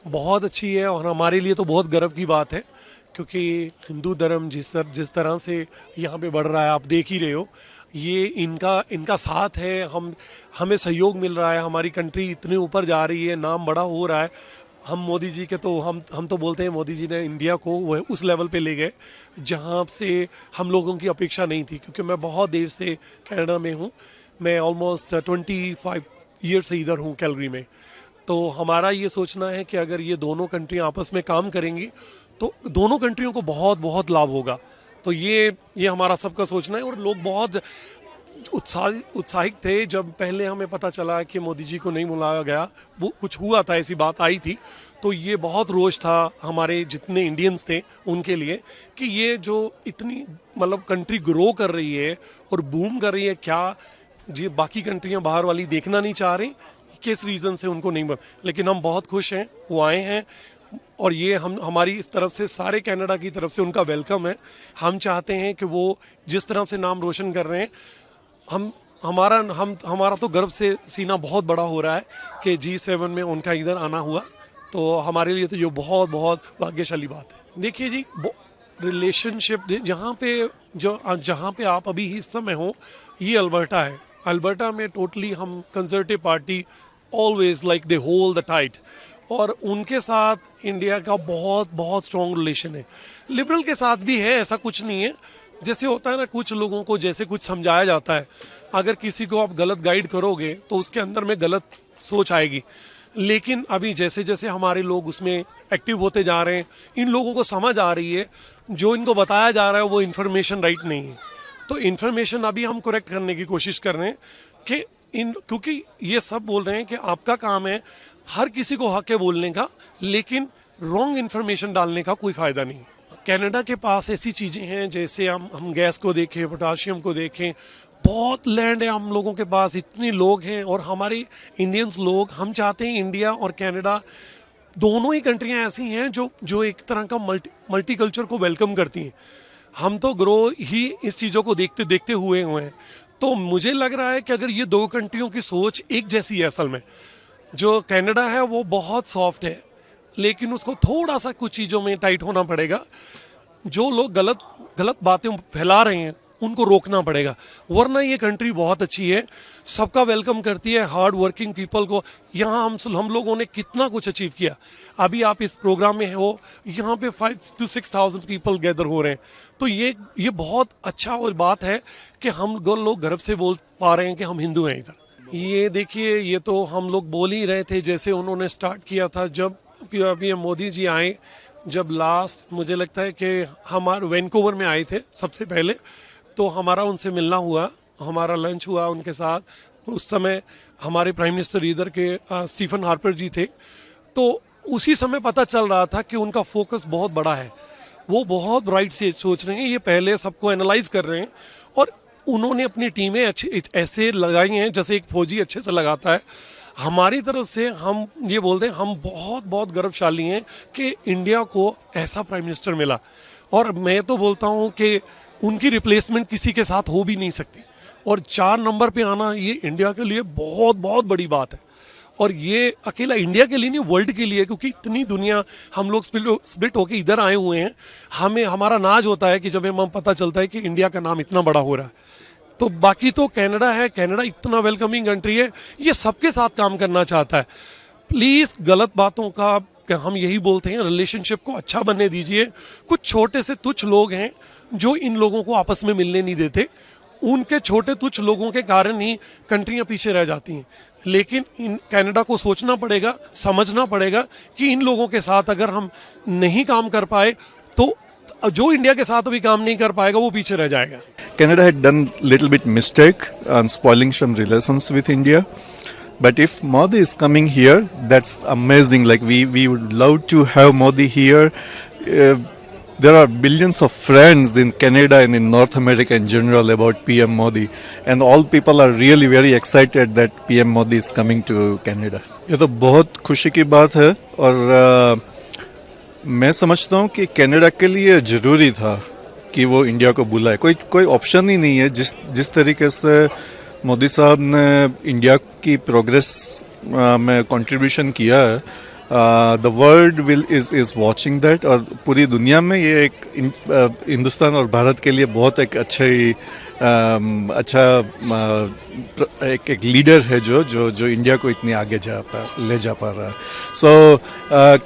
बहुत अच्छी है और हमारे लिए तो बहुत गर्व की बात है, क्योंकि हिंदू धर्म जिस तरह से यहाँ पे बढ़ रहा है आप देख ही रहे हो। ये इनका इनका साथ है, हमें सहयोग मिल रहा है, हमारी कंट्री इतने ऊपर जा रही है, नाम बड़ा हो रहा है। हम मोदी जी के तो हम तो बोलते हैं मोदी जी ने इंडिया को वह उस लेवल पे ले गए जहाँ से हम लोगों की अपेक्षा नहीं थी, क्योंकि मैं बहुत देर से कनाडा में हूँ। मैं ऑलमोस्ट 25 ईयर से इधर हूँ कैलगरी में। तो हमारा ये सोचना है कि अगर ये दोनों कंट्रियाँ आपस में काम करेंगी तो दोनों कंट्रियों को बहुत बहुत लाभ होगा। तो ये हमारा सबका सोचना है। और लोग बहुत उत्साहित थे जब पहले हमें पता चला कि मोदी जी को नहीं बुलाया गया, वो कुछ हुआ था, ऐसी बात आई थी। तो ये बहुत रोष था हमारे जितने इंडियंस थे उनके लिए कि ये जो इतनी मतलब कंट्री ग्रो कर रही है और बूम कर रही है, क्या जी बाकी कंट्रियां बाहर वाली देखना नहीं चाह रही, किस रीज़न से उनको नहीं लेकिन हम बहुत खुश हैं वो आए हैं। और ये हमारी इस तरफ से सारे कनाडा की तरफ से उनका वेलकम है। हम चाहते हैं कि वो जिस तरह से नाम रोशन कर रहे हैं, हमारा तो गर्व से सीना बहुत बड़ा हो रहा है कि G7 में उनका इधर आना हुआ। तो हमारे लिए तो ये बहुत बहुत भाग्यशाली बात है। देखिए जी, रिलेशनशिप जहाँ पे आप अभी इस समय हो, ये अल्बर्टा है। अल्बर्टा में टोटली हम conservative party always like they hold the tight, और उनके साथ इंडिया का बहुत बहुत स्ट्रॉन्ग रिलेशन है। लिबरल के साथ भी है, ऐसा कुछ नहीं है। जैसे होता है ना, कुछ लोगों को जैसे कुछ समझाया जाता है, अगर किसी को आप गलत गाइड करोगे तो उसके अंदर में गलत सोच आएगी। लेकिन अभी जैसे जैसे हमारे लोग उसमें एक्टिव होते जा रहे हैं, इन लोगों को समझ आ रही है जो इनको बताया जा रहा है वो इन्फॉर्मेशन राइट नहीं है। तो इन्फॉर्मेशन अभी हम करेक्ट करने की कोशिश कर रहे हैं कि क्योंकि ये सब बोल रहे हैं कि आपका काम है, हर किसी को हक है बोलने का, लेकिन रॉन्ग इन्फॉर्मेशन डालने का कोई फ़ायदा नहीं। कनाडा के पास ऐसी चीज़ें हैं, जैसे हम गैस को देखें, पोटाशियम को देखें, बहुत लैंड है हम लोगों के पास, इतने लोग हैं। और हमारे इंडियंस लोग, हम चाहते हैं इंडिया और कनाडा दोनों ही कंट्रियां ऐसी हैं जो एक तरह का मल्टी कल्चर को वेलकम करती हैं। हम तो ग्रो ही इस चीज़ों को देखते देखते हुए हैं। तो मुझे लग रहा है कि अगर ये दो कंट्रियों की सोच एक जैसी है, असल में जो कनाडा है वो बहुत सॉफ्ट है, लेकिन उसको थोड़ा सा कुछ चीज़ों में टाइट होना पड़ेगा। जो लोग गलत बातें फैला रहे हैं उनको रोकना पड़ेगा, वरना ये कंट्री बहुत अच्छी है, सबका वेलकम करती है, हार्ड वर्किंग पीपल को। यहाँ हम लोगों ने कितना कुछ अचीव किया। अभी आप इस प्रोग्राम में हो, यहाँ पे 5,000 to 6,000 पीपल गैदर हो रहे हैं। तो ये बहुत अच्छा और बात है कि हम लोग गर्व से बोल पा रहे हैं कि हम हिंदू हैं इधर। ये देखिए, ये तो हम लोग बोल ही रहे थे जैसे उन्होंने स्टार्ट किया था जब पीएम मोदी जी आए। जब लास्ट मुझे लगता है कि हमारे वैंकूवर में आए थे सबसे पहले, तो हमारा उनसे मिलना हुआ, हमारा लंच हुआ उनके साथ। उस समय हमारे प्राइम मिनिस्टर इधर के स्टीफन हार्पर जी थे। तो उसी समय पता चल रहा था कि उनका फोकस बहुत बड़ा है, वो बहुत ब्राइट से सोच रहे हैं, ये पहले सबको एनालाइज कर रहे हैं। और उन्होंने अपनी टीमें अच्छे ऐसे लगाई हैं जैसे एक फौजी अच्छे से लगाता है। हमारी तरफ से हम ये बोलते हैं, हम बहुत बहुत गर्वशाली हैं कि इंडिया को ऐसा प्राइम मिनिस्टर मिला। और मैं तो बोलता हूँ कि उनकी रिप्लेसमेंट किसी के साथ हो भी नहीं सकती। और 4 नंबर पे आना ये इंडिया के लिए बहुत बहुत बड़ी बात है। और ये अकेला इंडिया के लिए नहीं, वर्ल्ड के लिए, क्योंकि इतनी दुनिया हम लोग स्प्लिट होके इधर आए हुए हैं। हमारा नाज होता है कि जब हमें पता चलता है कि इंडिया का नाम इतना बड़ा हो रहा है। तो बाकी तो कनाडा है, कनाडा इतना वेलकमिंग कंट्री है, ये सबके साथ काम करना चाहता है। प्लीज़ गलत बातों का हम यही बोलते हैं, रिलेशनशिप को अच्छा बनने दीजिए। कुछ छोटे से तुच्छ लोग हैं जो इन लोगों को आपस में मिलने नहीं देते, उनके छोटे तुच्छ लोगों के कारण ही कंट्रियां पीछे रह जाती हैं। लेकिन इन कनाडा को सोचना पड़ेगा, समझना पड़ेगा कि इन लोगों के साथ अगर हम नहीं काम कर पाए तो जो इंडिया के साथ अभी काम नहीं कर पाएगा वो पीछे रह जाएगा। Canada had done little bit mistake on spoiling some relations with India, but if Modi is coming here, that's amazing. Like we would love to have Modi here. There are billions of friends in Canada and in North America in general about PM Modi, and all people are really very excited that PM Modi is coming to Canada. ये तो बहुत खुशी की बात है। और मैं समझता हूँ कि कनाडा के लिए ज़रूरी था कि वो इंडिया को बुलाए। कोई ऑप्शन ही नहीं है। जिस तरीके से मोदी साहब ने इंडिया की प्रोग्रेस में कंट्रीब्यूशन किया है, the world will is watching that, और पूरी दुनिया में ये एक हिंदुस्तान और भारत के लिए बहुत एक अच्छा एक लीडर है जो इंडिया को इतनी आगे ले जा पा रहा है. सो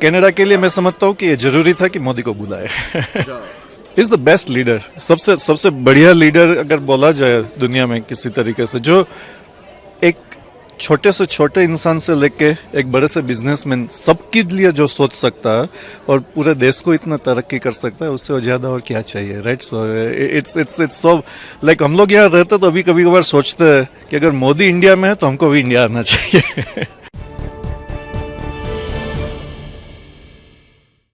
कनाडा के लिए मैं समझता हूँ कि ये जरूरी था कि मोदी को बुलाए. इज द बेस्ट लीडर, सबसे बढ़िया लीडर अगर बोला जाए दुनिया में किसी तरीके से, जो एक छोटे से छोटे इंसान से लेके एक बड़े से बिजनेसमैन सबके लिए जो सोच सकता है और पूरे देश को इतना तरक्की कर सकता है, उससे ज्यादा और क्या चाहिए, right? So it's so like हम लोग यहाँ रहते तो अभी कभी कभार सोचते हैं कि अगर मोदी इंडिया में है तो हमको भी इंडिया आना चाहिए.